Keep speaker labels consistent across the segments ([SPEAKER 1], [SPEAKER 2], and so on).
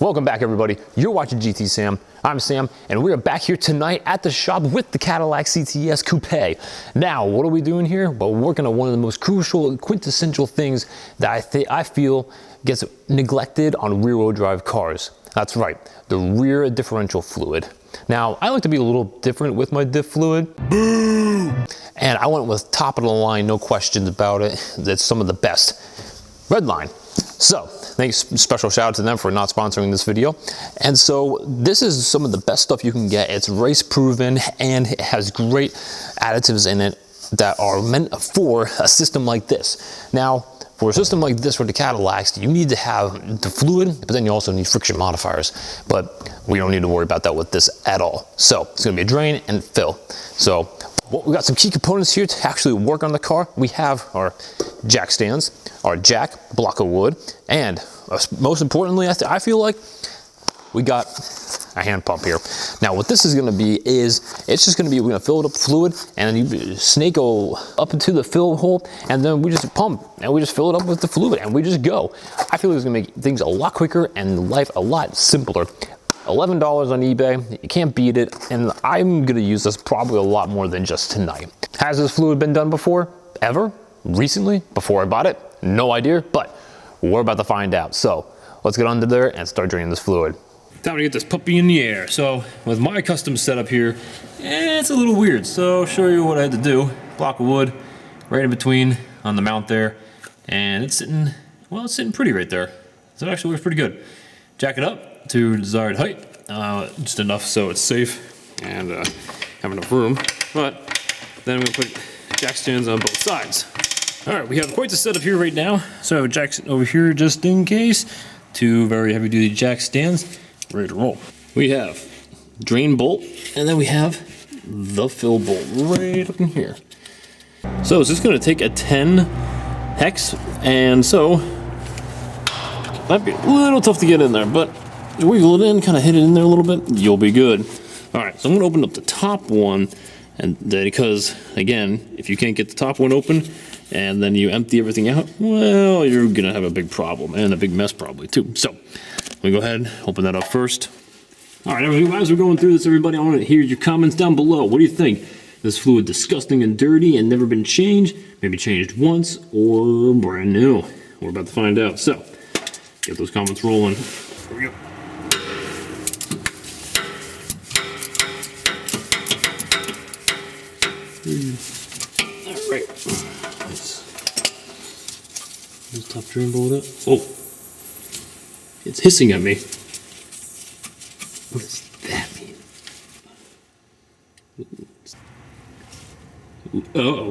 [SPEAKER 1] Welcome back, everybody. You're watching GTSam. I'm Sam, and we are back here tonight at the shop with the Cadillac CTS Coupe. Now, what are we doing here? Well, we're working on one of the most crucial, quintessential things that I feel gets neglected on rear-wheel drive cars. That's right, the rear differential fluid. Now, I like to be a little different with my diff fluid. Boo! And I went with top of the line, no questions about it. That's some of the best. Redline. So, thanks, special shout out to them for not sponsoring this video. And so this is some of the best stuff you can get. It's race proven and it has great additives in it that are meant for a system like this. Now, for a system like this for the Cadillacs, you need to have the fluid, but then you also need friction modifiers. But we don't need to worry about that with this at all. So it's gonna be a drain and fill. So we got some key components here to actually work on the car. We have our jack stands, our jack, block of wood, and most importantly, I feel like we got a hand pump here. Now what this is gonna be is, it's just gonna be, we're gonna fill it up with fluid, and then you snake go up into the fill hole, and then we just pump, and we just fill it up with the fluid, and we just go. I feel like it's gonna make things a lot quicker and life a lot simpler. $11 on eBay, you can't beat it, and I'm gonna use this probably a lot more than just tonight. Has this fluid been done before? Ever? Recently? Before I bought it? No idea, but we're about to find out. So let's get under there and start draining this fluid. Time to get this puppy in the air. So with my custom setup here, it's a little weird. So I'll show you what I had to do. Block of wood right in between on the mount there, and it's sitting, well, it's sitting pretty right there. So it actually works pretty good. Jack it up to desired height, just enough so it's safe and have enough room. But then I'm gonna put jack stands on both sides. All right, we have quite the setup here right now. So I have a jack over here just in case. Two very heavy duty jack stands, ready to roll. We have drain bolt, and then we have the fill bolt right up in here. So it's just gonna take a 10 hex, and so might be a little tough to get in there, but wiggle it in, kind of hit it in there a little bit, you'll be good. All right, so I'm gonna open up the top one, and because again, if you can't get the top one open and then you empty everything out, well, you're gonna have a big problem and a big mess probably too. So let me go ahead and open that up first. All right, as we're going through this, everybody, I want to hear your comments down below. What do you think? This fluid disgusting and dirty and never been changed, maybe changed once, or brand new? We're about to find out. So get those comments rolling. Here we go. All right. Let's top drain bolt up. Oh, it's hissing at me. What does that mean? Uh-oh.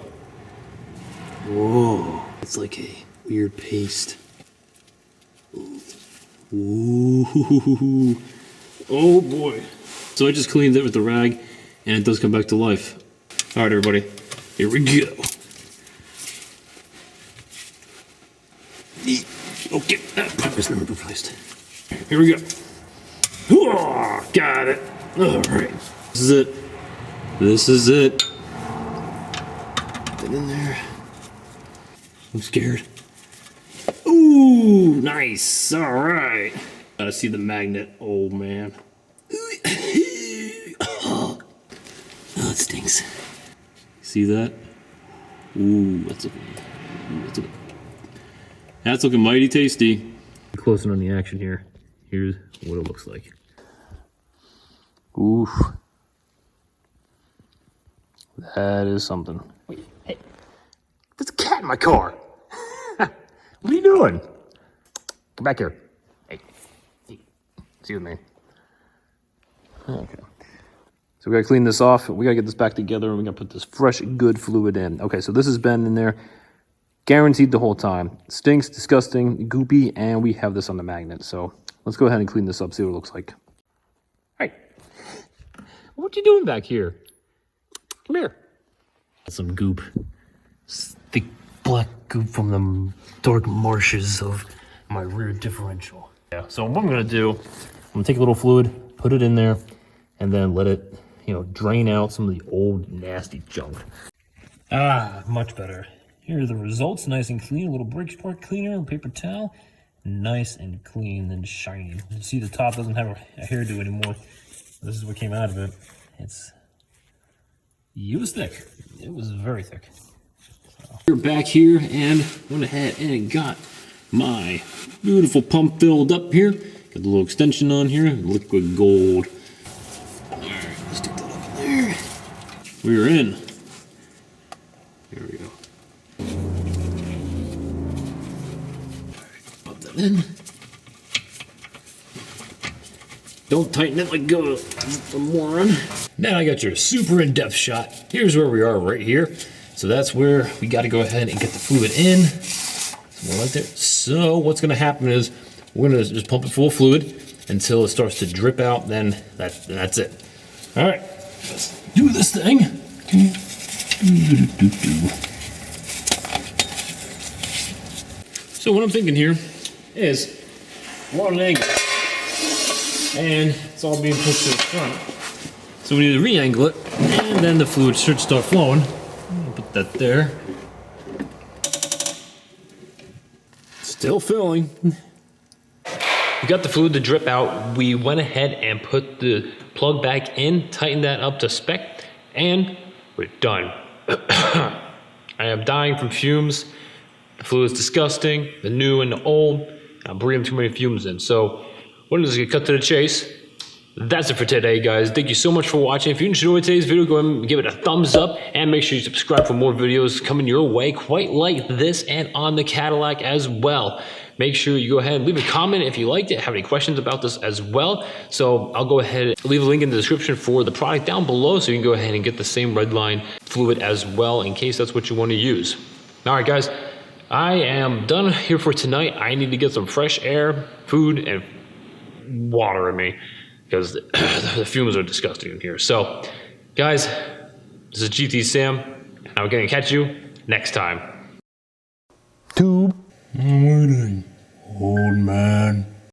[SPEAKER 1] Whoa. It's like a weird paste. Ooh. Oh boy. So I just cleaned it with the rag and it does come back to life. All right, everybody, here we go. Okay, that pipe is never replaced. Here we go. Oh, got it. All right, this is it. This is it. Get it in there. I'm scared. Ooh, nice. All right. Gotta see the magnet. Oh man. Oh, it stinks. See that? Ooh, that's looking mighty tasty. Closing on the action here. Here's what it looks like. Oof. That is something. Wait, hey, there's a cat in my car. What are you doing? Come back here. Hey, see with me. Okay. So we gotta clean this off. We gotta get this back together, and we gotta put this fresh, good fluid in. Okay, so this has been in there, guaranteed the whole time. Stinks, disgusting, goopy, and we have this on the magnet. So let's go ahead and clean this up, see what it looks like. Hey, what you doing back here? Come here. Some goop, thick black goop from the dark marshes of my rear differential. Yeah. So what I'm gonna do, I'm gonna take a little fluid, put it in there, and then let it, drain out some of the old nasty junk. Ah, much better. Here are the results, nice and clean. A little brake spark cleaner, a paper towel,
[SPEAKER 2] nice and clean and shiny. You see the top doesn't have a hairdo anymore. This is what came out of it. It was thick. It was very thick. So. We're back here and went ahead and got my beautiful pump filled up here. Got the little extension on here, liquid gold. Alright, let's stick that up in there. We're in. There we go. Alright, pop that in. Don't tighten it like a moron. Now I got your super in-depth shot. Here's where we are right here. So that's where we got to go ahead and get the fluid in. Right there. So what's going to happen is we're going to just pump it full of fluid until it starts to drip out. Then that's it. All right, let's do this thing. So what I'm thinking here is we're on an angle. And it's all being pushed to the front. So we need to re-angle it, and then the fluid should start flowing. Put that there. Still filling. We got the fluid to drip out. We went ahead and put the plug back in, tightened that up to spec, and we're done. I am dying from fumes. The fluid's disgusting, the new and the old. I'm breathing too many fumes in. So we're just gonna cut to the chase. That's it for today, guys. Thank you so much for watching. If you enjoyed today's video, go ahead and give it a thumbs up and make sure you subscribe for more videos coming your way quite like this and on the Cadillac as well. Make sure you go ahead and leave a comment if you liked it, have any questions about this as well. So I'll go ahead and leave a link in the description for the product down below so you can go ahead and get the same redline fluid as well in case that's what you want to use. All right, guys, I am done here for tonight. I need to get some fresh air, food, and water in me because the fumes are disgusting in here. So, guys, this is GTSam, and I'm going to catch you next time.
[SPEAKER 1] Tube.
[SPEAKER 2] I'm waiting, old man.